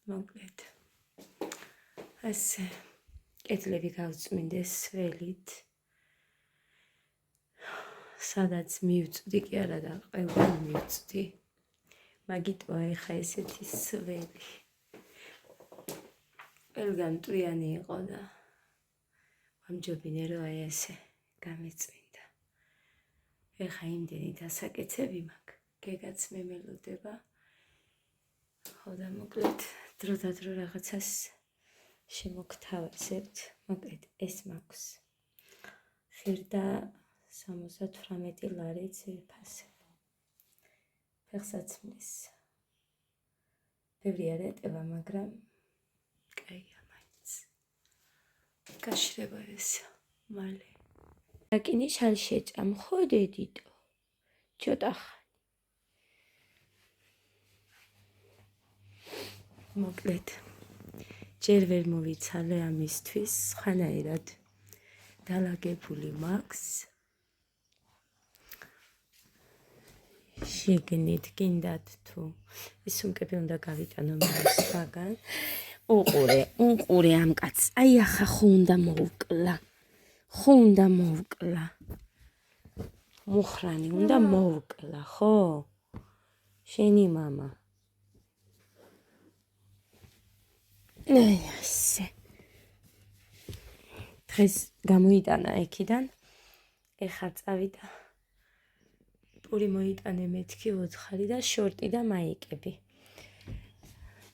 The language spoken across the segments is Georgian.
მოკლედ ასე კედლები გავწმინდეს სველით სადაც მივწვდი კი არა და ყველგან მივწვდი მაგიტოა ეხა ესეთი სველი ყველგან მტვრიანი იყო და ვამჯობინე რომ აი ესე გამეწმინდა ეხა იმდენი დასაკეცები მაქვს გეგაც მემელოდება ხო და მოკლედ დროდადრო რაღაცას შემოგთავაზებთ მოკლედ ეს მაქვს ხირდა 78 ლარი ძვირფასი ფეხსაცმლის ბევრი არ ეტევა მაგრამ კაია მაინც გაშრება ეს მალე აკინი შალშეჭამ ხო დედიტო ცოტა მოკლედ ჯერ ვერ მოვიცალე ამისთვის ხანაერად დალაგებული მაქვს შეგნით გინდათ თუ ის სუმკები უნდა გავიტანო მაგან უყურე ამ კაცს აი ახლა ხო უნდა მოვკლა მუხრანი უნდა მოვკლა ხო შენი მამა ასე დღეს გამოიტანა იქიდან ეხლა წავიდა პური მოიტანე მეთქი 4 და შორტი და მაიკები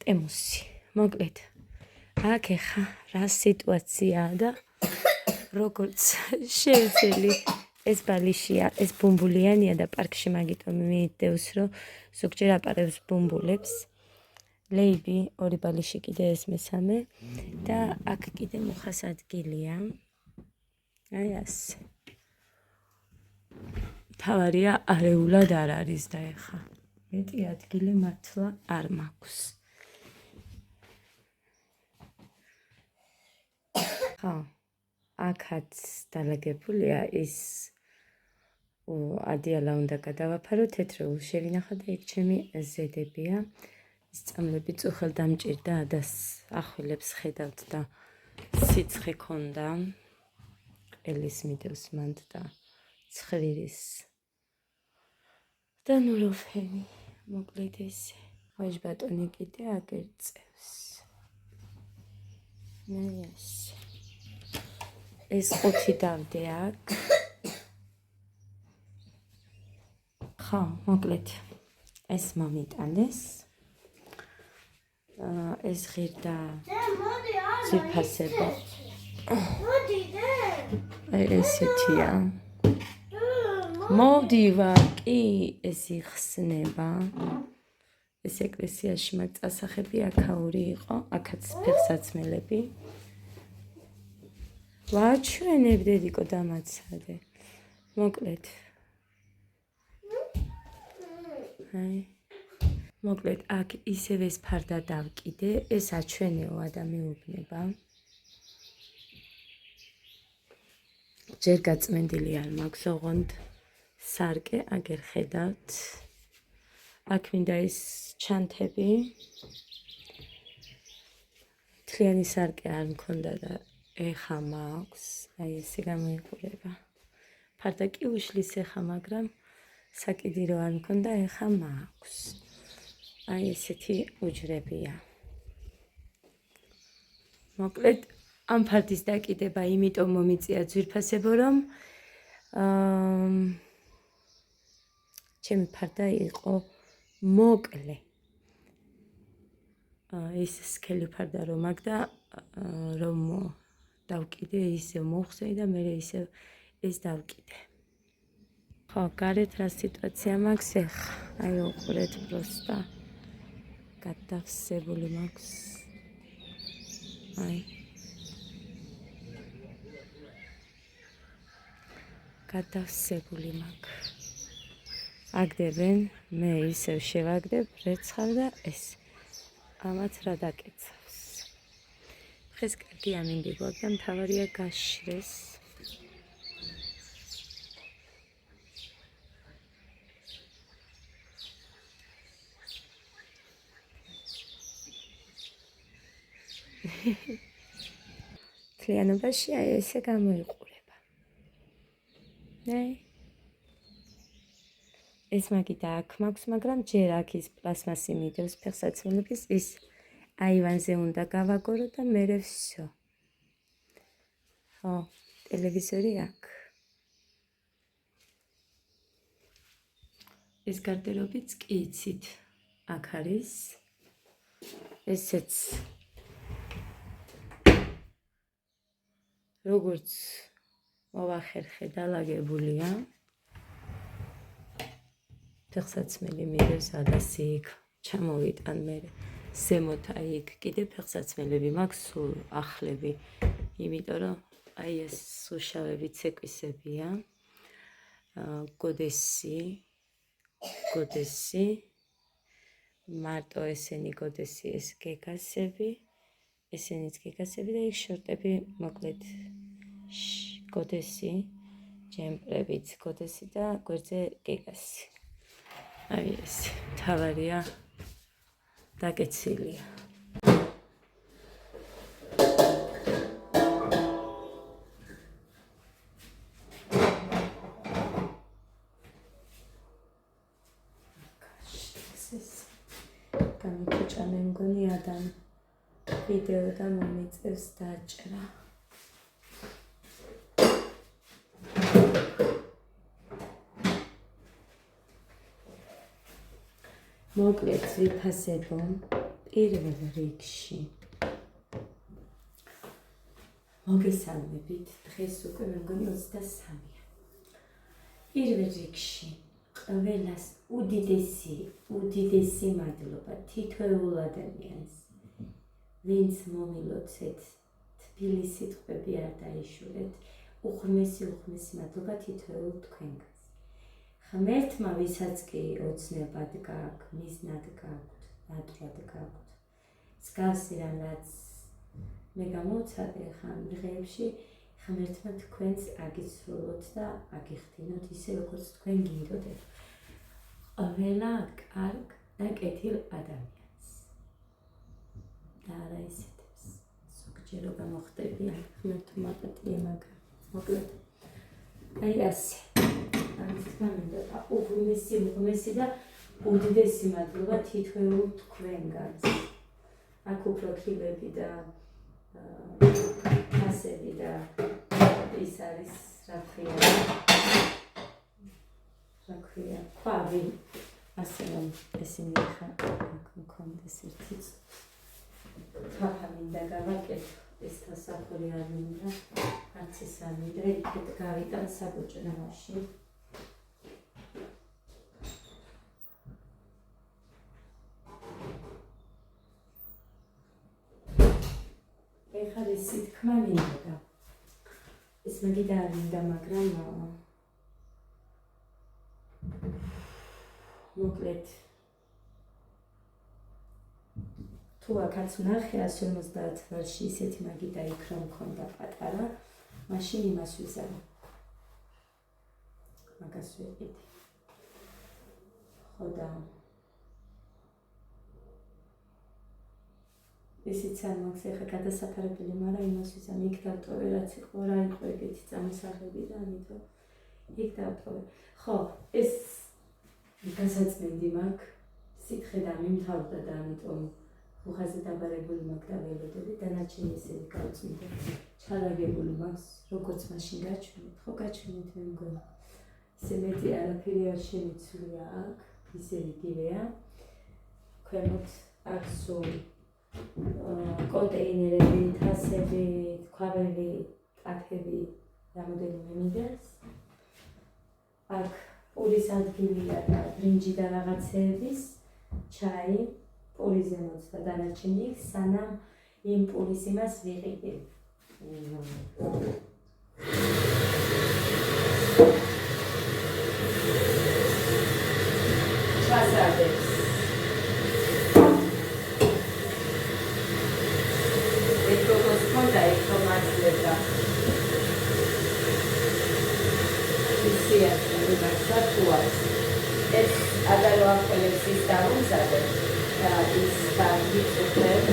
ტემუსი მოკლედ აქ ეხა რა სიტუაციაა და როგორც შევძელი ეს ბალიშია ეს ბუმბულიანია და პარკში მაგიტომ მიიდევს რომ ზოგჯერ აპარებს ბუმბულებს ლეიბი ორი ბალიში კიდე ეს მესამე და აქ კიდე მუხას ადგილია აი ასე თავარია არეულად არ არის და ეხა მეტი ადგილი მართლა არ მაქვს ხო აქაც დალაგებულია ის ადიალა უნდა გადავაფარო თეთრეულ შევინახა და იქ ჩემი ზედებია ის წამლები წუხელ დამჭირდა ადას ახვილებს ხედავთ და სიცხე ქონდა ყელის მიდევს მანდ და ცხვირის და ნუროფენი მოკლედ ესე ვაჟ ბატონი კიდე აგერწევს ეს 5 დავდე აქ ხო მოკლედ ეს მომიტანეს ეს ღირდა ძვირფასება ესეთია მოვდივარ კი ეს იხსნება ეს ეკლესიაში მაგ წასახები აქაური იყო აქაც ფეხსაცმელები ვაჩვენებდედიკო დამაცადე მოკლედ მოკლედ აქ ისევ ეს ფარდა დავკიდე ეს აჩვენეო ადამიანებმა ჯერ გაწმენდილი არ მაქვს ოღონდ სარკე აგერ ხედავთ აქ მინდა ის ჩანთები თლიანი სარკე არ მქონდა და ეხა მაქვს აი ესე გამოიყურება ფარდა კი უშლის ეხა მაგრამ საკიდი რო არ მქონდა ეხა მაქვს აი ესეთი უჯრებია მოკლედ ამ ფარდის დაკიდება იმიტომ მომიწია ძვირფასებო რომ ჩემი ფარდა იყო მოკლე ეს სქელი ფარდა რომ აქ და რომ დავკიდე ისე მოხსეი და მე ისე ეს დავკიდე ხო გარეთ რა სიტუაცია მაქვს ეხა აი უყურეთ პროსტა გადავსებული მაქვს აი გადავსებული მაქვს აგდებენ მე ისევ შევაგდებ რეცხავ და ეს ამათ რა დაკეცავს დღეს კარგი ამინდი გვაქვს და მთავარია გაშრეს მთლიანობაში აი ესე გამოიყურება. ეს მაგიდა აქ მაქვს, მაგრამ ჯერ აქ ის პლასმასი მიდევს ფეხსაცმელების, ის აივანზე უნდა გავაგორო და მერე всё. ხო, ტელევიზორი აქ. ეს გარდერობიც კი იცით, აქ არის. ესეც როგორც მოვახერხე დალაგებულია. ფეხსაცმელი მიდევს ადასი იქ, ჩამოვიტან მე ზემოთ აი იქ კიდე ფეხსაცმელები მაქვს სულ ახლები, იმიტომ რომ აი ეს უშავები ცეკვისებია. გოდესი, მარტო ესენი გოდესი, ეს გეგასები, ესენიც გეგასები და იქ შორტები, მოკლედ გოდესი, ჯემპრებიც გოდესი და გვერდზე გეგასი. აი ეს თავარია დაკეცილია. გამიქუჭა მე მგონი ადამ ვიდეო და მომიწევს დაჭრა. მოკლედ ვიფასებო პირველ რიგში. მოგესალმებით, დღეს უკვე მე მგონი 23-ია. პირველ რიგში ყველას უდიდესი მადლობა თითოეულ ადამიანს, ვინც მომილოცეთ, თბილი სიტყვები არ დაიშურეთ, უღრმესი მადლობა თითოეულ თქვენგანს. ღმერთმა ვისაც კი ოცნებად გააქვთ, მიზნად გააქვთ, ნატრად გააქვთ. მსგავსი რამ რაც მე გამოვცადე ხა ამ დღეებში, ღმერთმა თქვენს აგიცვლოთ და აგიხდინოთ ისე როგორც თქვენ გინდოდეთ. ყველა კარგ და კეთილ ადამიანს. და არა ისეთებს. ზოგჯერ გამოხდებიან ღმერთმა პატია მაგრამ მოკლედ. აი ასე. ამის გამო და უღრმესი და უდიდესი მადლობა თითოეულ თქვენგანს. აქ უფრო ხილები და ასები და ის არის რა ქვია ქვავი, ასე რომ ესენი ხა აქ მქონდეს ერთიც თაფა მინდა გავაკეთო, ეს დასახური არ მინდა, არც ის არ მინდა, იქით გავიტან საბოჭროში. ეხლა ისი თქმა მინდა. ეს მაგიდა არ მინდა, მაგრამ მოკლედ თუ აქაც ვნახე 150 ვარში ისეთი მაგიდა იქ რომ მქონდა პატარა, მაშინ იმას ვიზარო. მაგას ვიყიდე. ხო და ისიც არ მაქვს ეხლა გადასაფარებელი, მაგრამ იმას ვიზამ იქ დავტოვე, რაც იყო, რა იყო ეგეთი წამოსაღები და ამიტომ იქ დავტოვე. ხო, ეს გასაწმენდი მაქვს, სითხე დამიმთავრდა და ამიტომ ხუხაზე დაბარებული მაქვს და ველოდები, დანარჩენი ესენი გავწმინდა. ჩალაგებული მაქვს, როგორც მაშინ გაჩვენეთ, ხო გაჩვენეთ მე მგონი. ისე მეტი არაფერი არ შემიცვლია აქ, ისე იგივეა. ქვემოთ აქ სულ კონტეინერები, თასები, ქვაბები, კაფები, რამოდენიმე მიდევს. აქ პურის ადგილია და ბრინჯი და რაღაცეების, ჩაი, პურის ზემოთ და დანარჩენი სანამ იმ პურის იმას ვიყიდებ. ჩასადებს. ეს ადარო ახალებს ის დამზადებ და ის ბანკი უწევ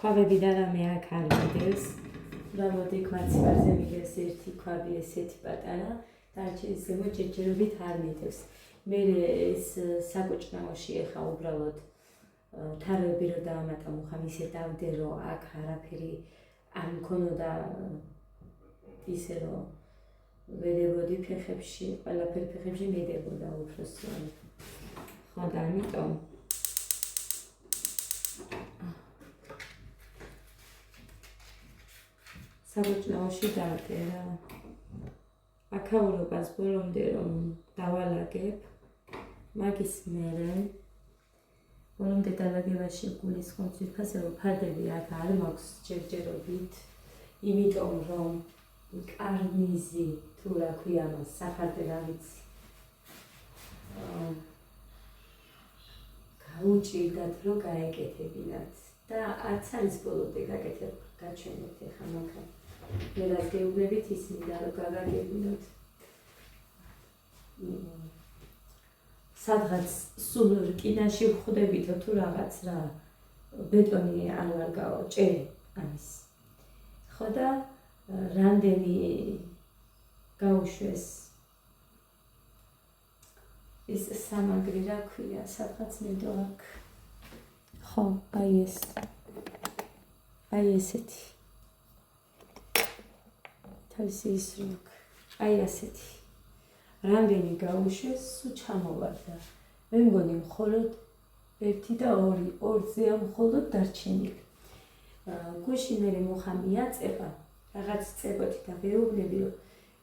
ქვაბებიდან რამე აქ არ მიდევს. უბრალოდ იქ მაცივარზე მიდევს ერთი ქვაბი ესეთი პატარა, დარჩენის ზემოთ ჯერჯერობით არ მიდევს. მე ეს საკუჭნაოში ეხა უბრალოდ თაროები რო დაამატა მუხამ ისე დავდე რომ აქ არაფერი არ მქონოდა ისე რომ ვედებოდი ფეხებში, ყველაფერი ფეხებში მედებოდა უფროსწლად. ხო და ამიტომ საკუჭნაოში დავდე რა. აქაურობას ბოლომდე რომ დავალაგებ, მაგის მერე ბოლომდე დალაგებაში გულისხმობს ვიფასე რომ ფარდები აქ არ მაქვს ჯერჯერობით, იმიტომ რომ კარნიზი თუ რა ქვია მას საფარდე რა ვიცი გაუჭირდათ რომ გაეკეთებინათ და არც არის ბოლომდე გაკეთებ გაჩვენებთ ეხა მაგას ვერას გეუბნებით ისინი და რომ გაგაგებინოთ სადღაც სულ რკინაში ვხვდებითო თუ რაღაც რა ბეტონი არ ვარ გავა ჭერი ამის ხო და რამდენი გაუშვეს ის სამაგრი რა ქვია სადღაც მიდო აქ ხო აი ესეთი თავისი ის რუკ აი ასეთი რამდენი გაუშვეს სულ ჩამოვარდა მე მგონი მხოლოდ 1 და 2 ორზეა მხოლოდ დარჩენილი გუშინ მე მუხა მიაწება რაღაც წებოთი და ვეუბნები რომ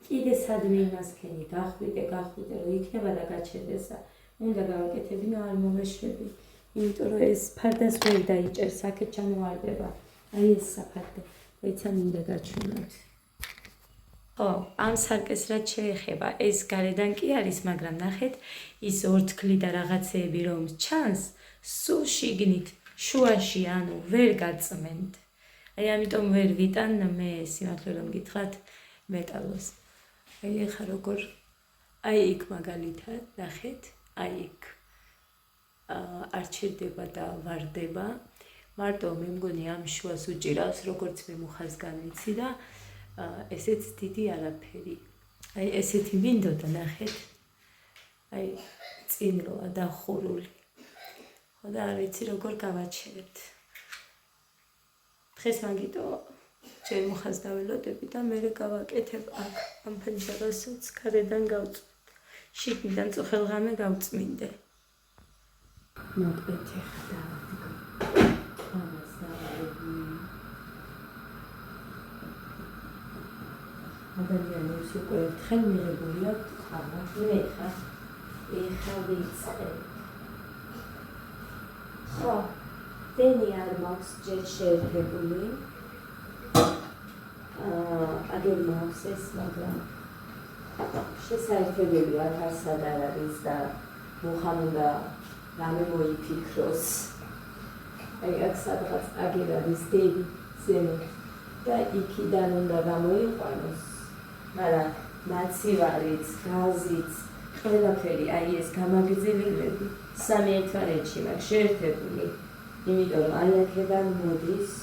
კიდე სადმე იმას ქენი გახვიდე რომ იქნება და გაჩერდესა უნდა გავაკეთებინო არ მომეშვები იმიტომ რომ ეს ფარდას ვერ დაიჭერს აქეთ ჩამოვარდება აი ეს საფარდე ეცან უნდა გაჩვენოთ ხო ამ სარკეს რაც შეეხება ეს გარედან კი არის მაგრამ ნახეთ ის ორთქლი და რაღაცეები რომ ჩანს სულ შიგნით შუაში ანუ ვერ გაწმენთ აი ამიტომ ვერ ვიტან მე სიმართლე რომ გითხრათ მეტალოს აი ეხა როგორ აი იქ მაგალითად ნახეთ აი იქ არ ჩერდება და ვარდება მარტო მე მგონი ამ შუას უჭირავს როგორც მე მუხას განვიცი და ესეც დიდი არაფერი აი ესეთი მინდოდა ნახეთ აი წინროა დახურული ხო და არ ვიცი როგორ გავაჩერებთ დღეს მაგიტო ჩემ მუხას დაველოდები და მე გავაკეთებ აქ ამ ფენჯერასაც გარედან გავწვით შიგნიდან წუხელღამე გავწმინდე მოკლედ ეხლა ამას ადამიანებს უკვე ერთხელ მიღებული აქვს ხანა ეხა ვიცხე ხო დენი არ მაქვს ჯერ შეერთებული აგერ მაქვს ეს მაგრამ შესაძლებელი არასად არ არის და მუხამ უნდა რამე მოიფიქროს აი აქ სადღაც აგერ არის დენი ზემოთ და იქიდან უნდა გამოიყვანოს მაგრამ მაცივარიც, გაზიც, ყველაფერი აი ეს გამაგრძელებლები სამი ერთმანეთში მაქვს შეერთებული იმიტომ რომ აი აქედან მოდის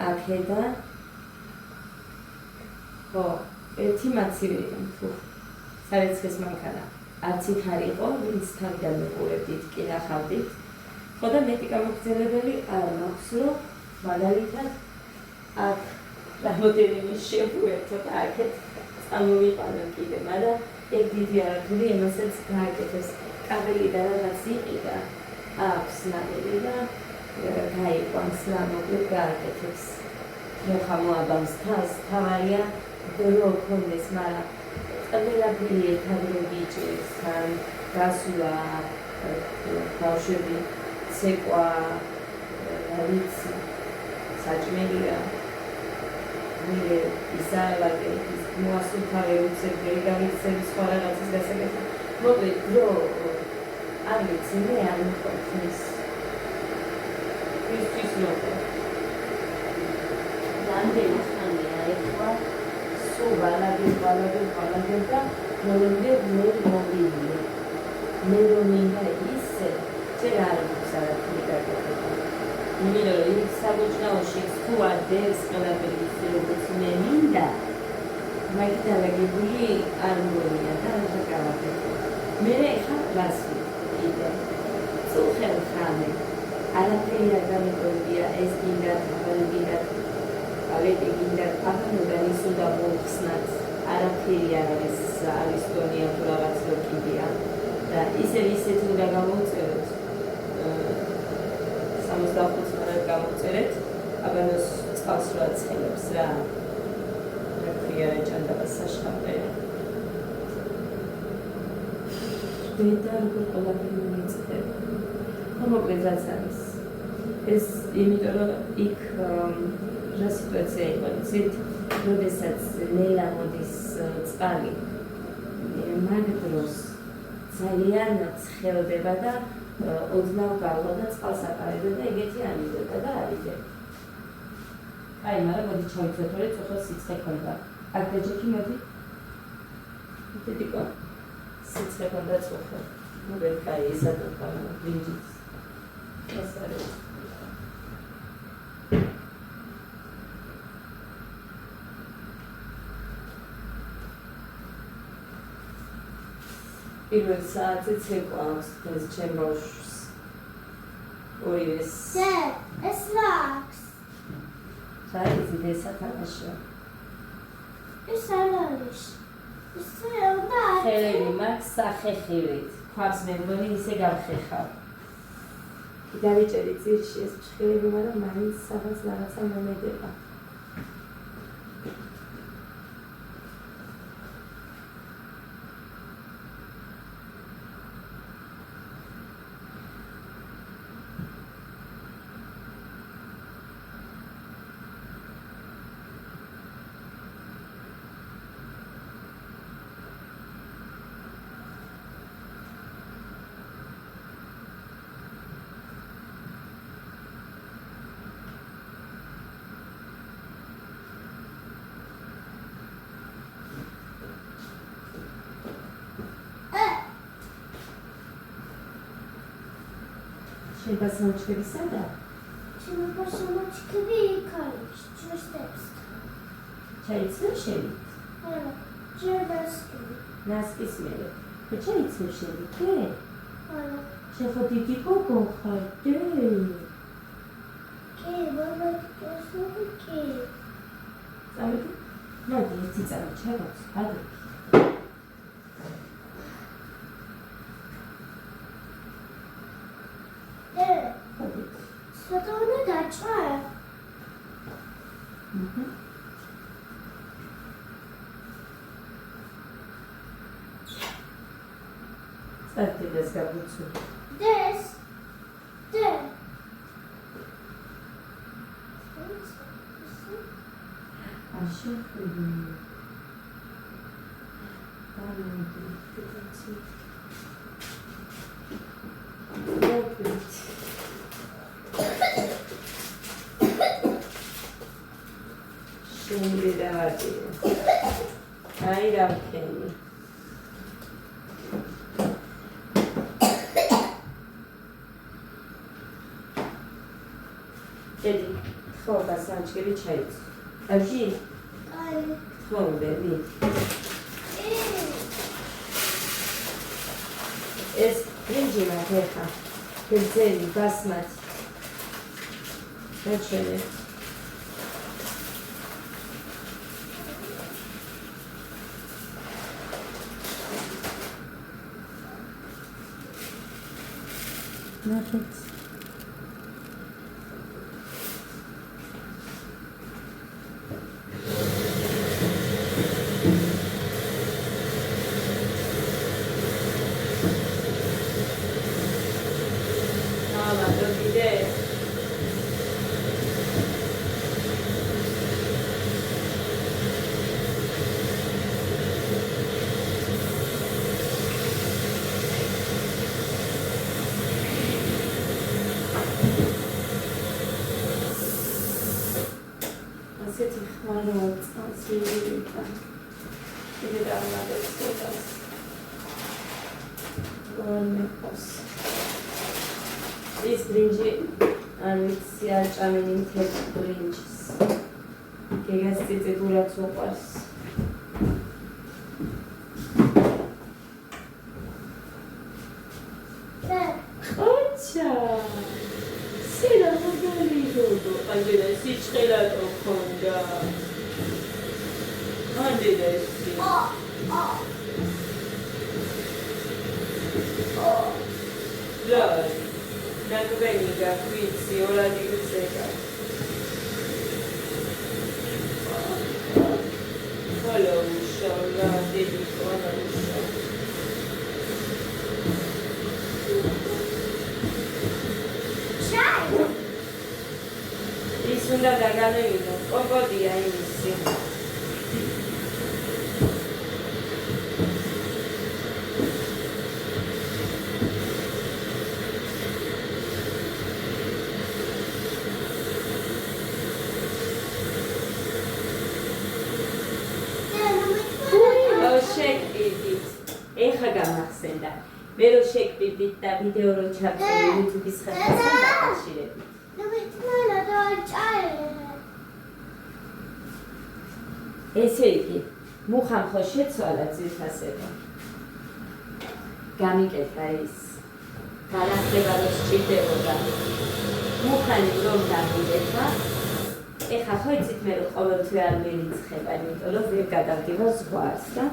აქედან ხო ერთი მაცივერია თუ სარეცხეს მანქანა არც იქ არ იყო ვინც თავიდან მეყურებდით კი ნახავდით ხო და მეტი გამაგრძელებელი არ მაქვს რომ მაგალითად აქ რამოდენიმე შევუერთო და აქეთ წამოვიყანო კიდე მაგრამ ეგ დიდი არაფერი იმასაც გააკეთეს კაბელი და რაღაც იყიდა აქვს ნაბელი და გაიყვანს რა მოკლედ გააკეთებს მუხა მოაბამს თავს თავარია დრო ქონდეს მაგრამ ყველაფერი ერთად რო გიჭირს თან გასვლა ბავშვები ცეკვა რა ვიცი საჭმელია მე ისალაგე მოასუთავე უცებდე გამიცემ სხვა რაღაცის გასაგებად მოკლედ დრო არ ვიცი მე არ მყოფნის ის ნოტა რამდენი ხანია ეხლა სულ ბალაგებ და მოლემდე მე მომდივი მე რომ მინდა ისე ჯერ არ მაქვს არაფერი გაკეთება იმიტომ რომ ის საბუჯნაოში სხვა დევს ყველაფერი ისე როგორც მე მინდა მაგით დალაგებული არ მგონია და არ შეკავაფეთო მე ხარ რას ვიყიდე წუხელ ხანე არაფერი არ გამიგონია ეს გინდათ ახალი გინდათ ალეთი გინდათ ახალიდან ის უნდა მოხსნათ არაფერი არ არის გონია თუ რაღაც ლოკიდია და ისეთ უნდა გამოვწეროთ 65 მანერ გამოვწერეთ აბანოს წყალს რა ცხელებს რა რა ჭანდაბა საშხაპე და როგორ ყველაფერი მიიწევ მოკლედაც არის ეს იმიტომ რომ იქ რა სიტუაცია იყო იცით როდესაც ლელა მოდის წყალი მაგ დროს ძალიან ცხელდება და ოდნავ გავლა წყალს აკარებდა და ეგეთი ამիდება და არიდე აი მაგრამ მოდი ჩავიცოთორე ცოტა სიცხე ქონდა აქ დაჭიქი მოდი დედიკო სიცხე ქონდა ცოტა მოგენ კაი ისადო კანა ბრინჯის ეს არის პირველ საათზე ცეკვავს ეს ჩემ ბავშვს ორივეს ეს რაკს საერთოდ ეს ათამაშია ეს არ არის ეს უნდა ხელები მაქვს სახეხილით ქვას მე მგონი ისე გავხეხავ დავიჭერი ძირში ეს ფრხილები მაგრამ მაინც სადაც რაღაცა მომედება შეიძლება სამჩქები სადა? შეიძლება სამჩქები იქ არის, ჩვენს ჩაიცნო შევით? არა, ჯერდასკი. ნასკის მერე. ხო ჩაიცნო შევით, კი? არა. შეხო დიდი გოგო ხარ, კი? კი, ბაბა, კი. წავედი? მოდი, ერთი წავი, ჩაგაც, ადრე. Sotone dačva. Stavite da zgabucu. Des. De. A što vidim? Ai, Raukeni. Dedi, xoba sanchkeli chayt. Avji? Ai. Xoba bebi. Es brinjima kekha. Kenzeli basmat. Rachele. Nothing. This brinji არ ვიცი არ ჭამენი მთელ ბრინჯს. გეგას წიწებურად უყვარს. ოჩა სირა მოგალი გოგო ანდელა სიჩხელა თო ქონდა ანდელა სი Lori, la domenica qui ora di Lucega. Quello uscì, la dedico alla uscì. Ciao! Mi sono andata a Galeno, un po' di inizi. ეხა გამახსენდა. მე რო შეკრიბდით და ვიდეო რო ჩავწერე YouTube-ის ხელფასთან დაკავშირებით. ესე იგი, მუხამ ხო შეცვალა ძირფასება. გამიკეთა ის. განახდება რო სჭირდებოდა. მუხანი რომ დამიკეთა. ეხა ხო იცით მე რო ყოველთვე არ მერიცხება, იმიტომ რომ ვერ გადავდივარ ზღვარს და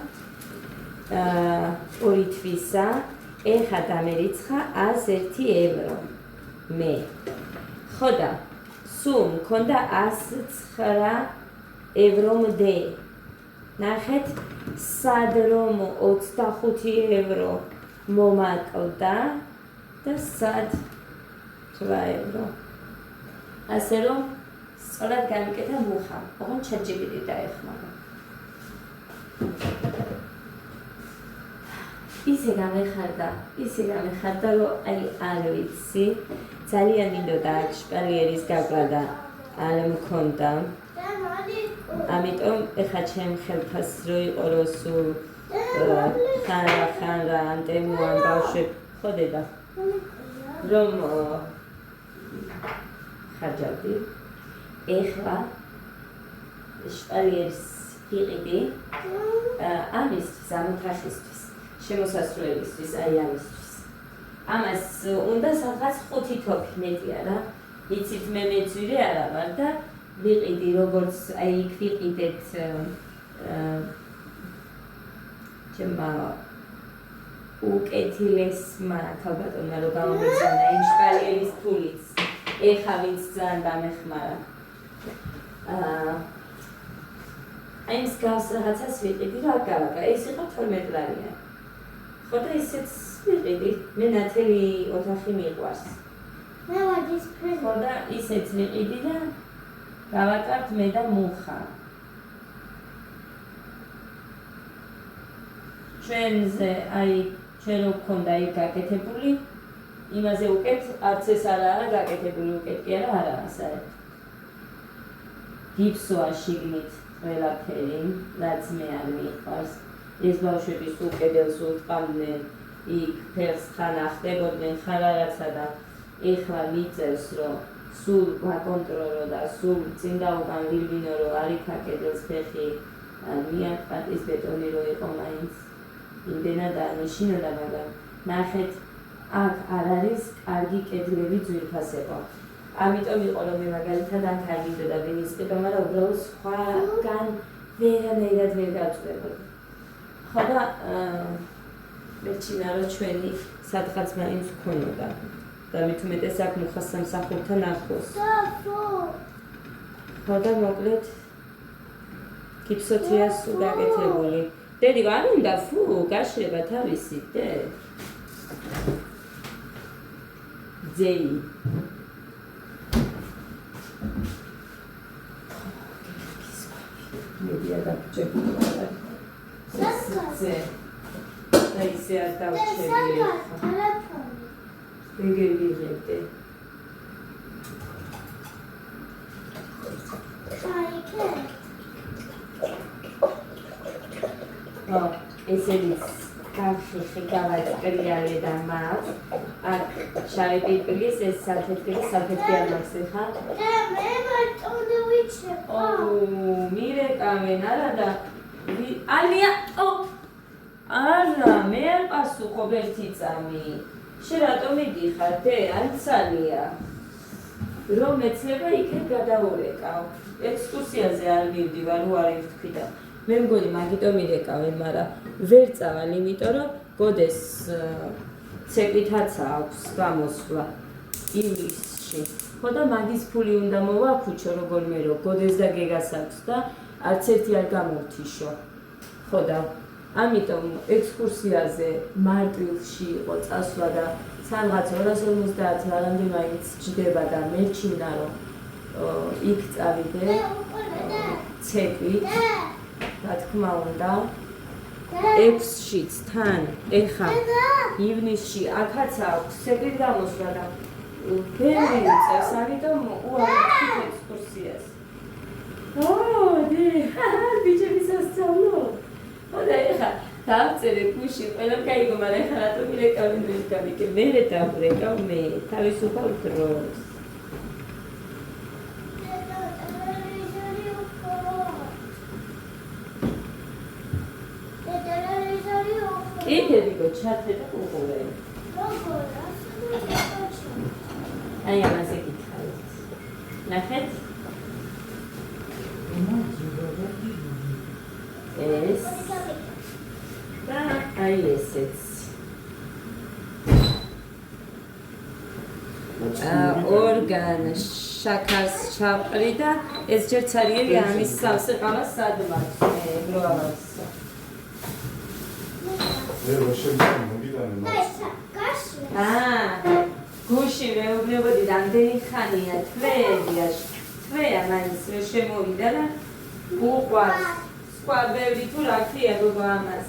ორი თვისა ეხა დამერიცხა 101 ევრო მე ხო და სულ მქონდა 109 ევრომდე ნახეთ სად რომ 25 ევრო მომაკლდა და სად 8 ევრო ასე რომ სწორად გამიკეთა მუხამ ოღონდ ChatGPT დაეხმარა ისე გამეხარდა რომ აი არ ვიცი ძალიან მინდოდა აქ შპალიერის გაკლა და არ მქონდა ამიტომ ეხა ჩემ ხელფას რო იყო რომ სულ ხანრა ანტემუან ბავშვებ ხო დედა რომ ხარჯავდი ეხლა შპალიერის იყიდი ამისთვის ამოთახისთვის შემოსასრულებისთვის, აი ამისთვის. ამას უნდა სადღაც 5 თოფი მეტი არა. იცით მე მეძვირე არა ვარ და ვიყიდი როგორც აი იქ ვიყიდეთ ჩემმა უკეთილესმა ქალბატონმა რო გამომიგზავნა იმ შპალიერის ფულიც. ეხა ვინც ძალიან დამეხმარა. აი ის გავს რაღაცას ვიყიდი რა გავაკა. ეს იყო 12 ლარიანი. ხო და ისეც ვიყიდი, მე ნათელი ოთახი მიყვარს. მე ვადის ფრენდი. ხო და ისეც ვიყიდი და გავაკართ მე და მუხა. ჩვენზე აი ჩვენ რო გქონდა იქ გაკეთებული, იმაზე უკეთ არც ეს არაა გაკეთებული უკეთ კი არა საერთოდ. გიფსოა შიგნით ყველაფერი, რაც მე არ მიყვარს. ეს ბავშვები სულ კედელს უტყამდნენ, იქ ფერს ხან ახდებოდნენ ხან რაღაცა და ეხლა მიწევს რომ სულ ვაკონტროლო და სულ წინ დაუგან ვირბინო რომ არ იქა კედელს ფეხი მიაკpat ის ბეტონი რო იყო მაინც იმდენად არ მეშინოდა მაგრამ ნახეთ აქ არ არის კარგი კედლები ძვირფასება ამიტომ იყო რომ მე მაგალითად აქ არ მინდოდა ვინისყიდა მაგრამ უბრალოდ სხვაგან ვერანაირად ვერ გავწვდებოდი ხო და მეჩინა რომ ჩვენი სადღაც მაინც გქონოდა და მით უმეტეს აქ მუხას სამსახურთან ახლოს ხო და მოკლედ გიფსოთია სულ გაკეთებული დედი არ უნდა ფუ გაშრება თავისი დე ძეი მედია დაგჭებული ვარ Це ისე არ დავჩები ეგერ ვიღებდი ესეც თიხი გავაჭრიალე და მაქვს. აქ შავი პიპილის ეს სალფეტკი არ მაქვს ხა? მირეკავენ არა და ალია არა მე არ პასუხობ ერთი წამი. შენ რატომ მიდიხარ დე ანცალია? რომ მეცლება იქეთ გადავორეკავ. ექსკურსიაზე არ მივდივარ, უარი ვთქვი და მე მგონი მაგიტომ მირეკავენ, მაგრამ ვერ წავალ, იმიტომ რომ გოდეს ცეკვითაც აქვს გამოსვლა ივლისში. ხო და მაგის ფული უნდა მოვაქუჩო როგორმე რომ გოდეს და გეგას აქვს და არც ერთი არ გამოვთიშო. ხო და ამიტომ ექსკურსიაზე მარტვილში იყო წასვლა და სადღაც 250 ლარამდე მაინც ჯდება და მეჩვენა რომ იქ წავიდე ცეკვით, რა თქმა უნდა 6-შიც თან ეხა ივნისში აქაც აქვს ცეკვით გამოსვლა და ბევრი წეს, ამიტომ უარი ვთქვით ექსკურსიას. ბიჭები სასწავლო. და ეხა დავწერე გუში, ყველამ გაიგო, მაგრამ ეხა რატომ მირეკავენ ვერ გავიგე, მერე დავრეკავ მე თავისუფალ დროს. იქებიგო ჩართე და უყურე. აი ამაზე გითხარით. ნახეთ? ეს და აი ესეც. ორგან შაქარს ჩავყრი და ეს ჯერ ცარიელი ამის სავსე ყავას სადმარს მე გლოვავს. გუში მეუბნებოდი რამდენი ხანია თვეებია თვეა მაინც რომ შემოვიდა და უყვარს სხვა ბევრი თუ რა ქვია გოგო ამას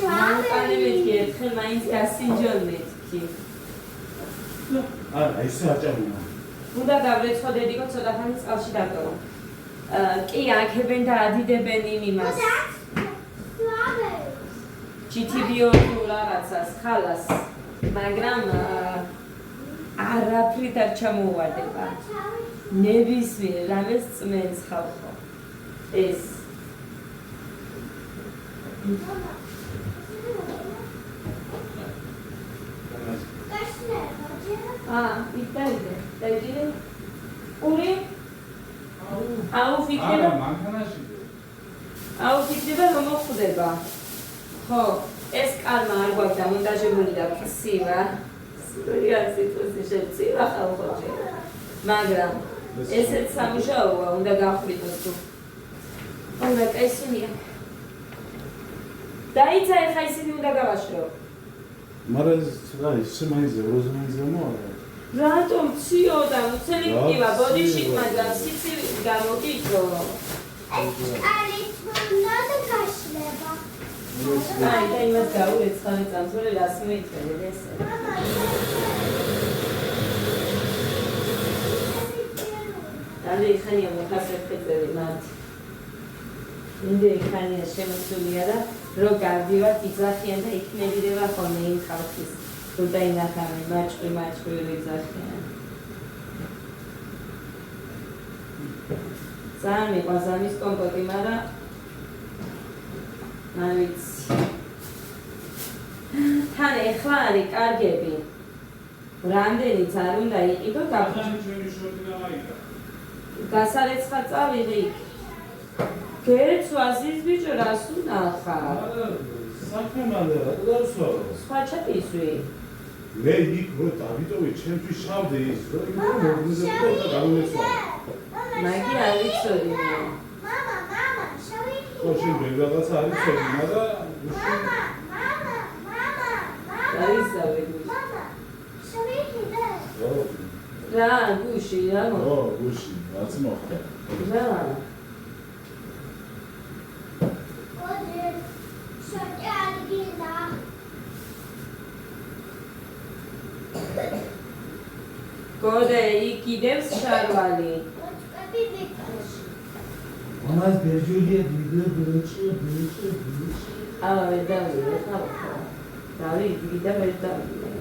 მანკანე მეთქი ერთხელ მაინც გასინჯონ მეთქი არა ისე აჭარბუნა უნდა გავრეცხო დედიკო ცოტა ხანი წყალში დაგდო კი აქებენ და ადიდებენ იმას GTBO თუ რაღაცას ხალას მაგრამ არაფრით არ ჩამოვარდება ნებისმიერ რამეს წმენს ხალხო ეს იტალიე დაიჯერე ორი აუ ფიქრება მანქანაში აუ ფიქრება რომ მოხდება ხო ეს კალმა არ გვაქვს დამონტაჟებული და ფსივა სტრუიან სიტუაციაში შეცივა ხალხოჭე მაგრამ ესეც სამუშაოა უნდა გავხვრიტოს თუ უნდა კაისინია დაიცა ეხა ისინი უნდა გავაშრო მაგრამ რა ისე მაინც როზმანზე მოაყვა რატომ ციოდა სელექტივა ბოდიში მაგრამ სიცივი გამოგიწო არის თუნდა გაშლება აი და იმას გაურეცხავ წამსველი რას მეითხრე ესე ამდე ხანია მოხასებხეწები მათ ამდე ხანია შემოსულია და რო გავდივართ იძახიან და იქნებიდება ხოლმე იმ ხალხის თუ დაინახავენ მაჭყვი ვიძახიან ძალიან მიყვარს ამის კომპოტი მაგრამ არ ვიცი თან ეხლა არის კარგები რამდენიც არ უნდა იყიდო გასარეცხა წავიღი გერცვაზის ბიჭო რას უნახავ საქმემდე რა დავსვაო სხვა ჩატისვი მე იქ რო დავიტოვე ჩემთვის შავდე ის რო იქ მოგზედა და გამომეცვა მაგი არ ვიცოდი მამა შავი ოშინ ბეგადაც არის ცოდი მაგრამ არის დავები შავი ხიდა რა გუში რა ო გუში რაც მოხდა რა გოდე იქიდევს შარვალი ამას ბერჯულია დიდე ბერჭი ვერ დავიდე, ხალხო. დავიდი და ვერ დავიდე.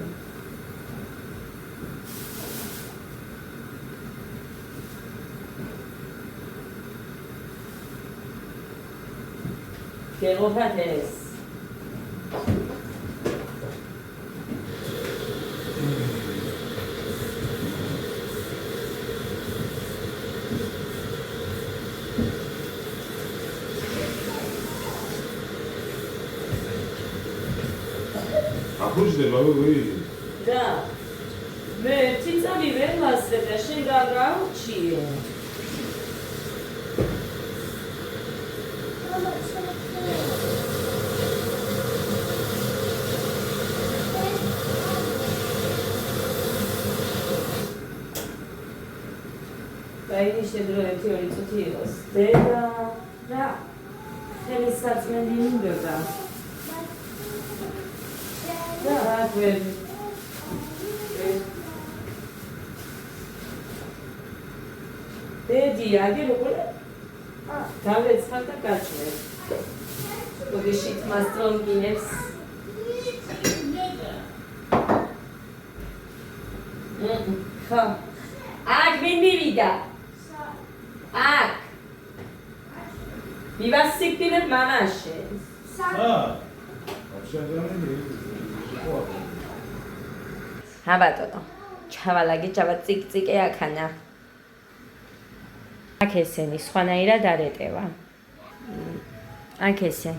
გეღობათ ეს. აფუჭდება როგორი? და მე ციცაბი ვერ მასწრებ და შენ გავრჩიე. მამა შევექიდე. დაინიშნე დრო 1-2 წუთი იყოს. დედა რა ხელის საწმენდი უნდება. და აგვერ დედი აგი როგორ დავეცხარ და გაჩვენ. გოგიშით მასტრონკინებს. ხო. აქ ვინ მივიდა? აქ. მივასიკვდილებ მამაშენს. ბატონო, ჩავალაგე, ჩავაწიკწიკე აქანა. აქ ესენი სხვანაირად არ ეტევა. აქ ესე.